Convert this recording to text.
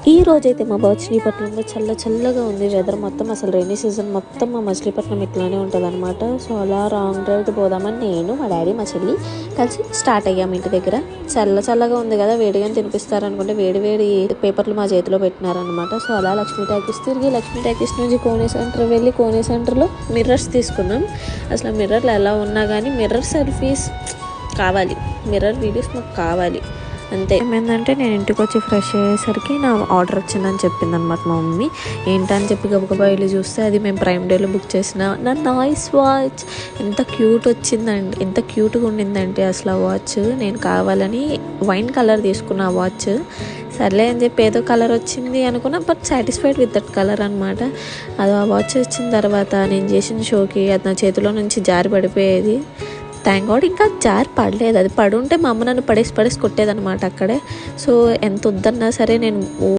ఈ రోజైతే మా మచిలీపట్నంలో చల్లగా ఉంది వెదర్ మొత్తం. అసలు రైనీ సీజన్ మొత్తం మా మచిలీపట్నం ఇట్లానే ఉంటుంది అనమాట. సో అలా రాంగ్ డ్రైవ్ పోదామని నేను, మా డాడీ, మా చెల్లి కలిసి స్టార్ట్ అయ్యాము. ఇంటి దగ్గర చల్లగా ఉంది కదా, వేడిగా తినిపిస్తారనుకుంటే వేడి పేపర్లు మా చేతిలో పెట్టినారనమాట. సో అలా లక్ష్మీ టాకీస్ తిరిగి లక్ష్మీ టాకీస్ నుంచి కోనే సెంటర్ వెళ్ళి కోనే సెంటర్లో మిర్రర్స్ తీసుకున్నాం. అసలు మిర్రర్లు ఎలా ఉన్నా కానీ మిర్రర్ సెల్ఫీస్ కావాలి, మిర్రర్ వీడియోస్ మాకు కావాలి అంతే. ఏమైందంటే నేను ఇంటికి వచ్చి ఫ్రెష్ అయ్యేసరికి నా ఆర్డర్ వచ్చిందని చెప్పింది అనమాట మా మమ్మీ. ఏంటని చెప్పి గబగబా వెళ్ళి చూస్తే అది మేము ప్రైమ్ డేలో బుక్ చేసిన నా నాయిస్ వాచ్. ఎంత క్యూట్ వచ్చిందండి, ఎంత క్యూట్గా ఉండిందంటే అసలు ఆ వాచ్. నేను కావాలని వైన్ కలర్ తీసుకున్న ఆ వాచ్. సర్లే అని చెప్పి ఏదో కలర్ వచ్చింది అనుకున్నా, but satisfied with that colour అనమాట. అది ఆ వాచ్ వచ్చిన తర్వాత నేను చేసిన షోకి అది నా చేతిలో నుంచి జారి పడిపోయేది. థ్యాంక్ గాడ్ ఇంకా జారి పడలేదు. అది పడుంటే మా అమ్మ నన్ను పడేసి కొట్టేదనమాట అక్కడే. సో ఎంత వద్దన్నా సరే నేను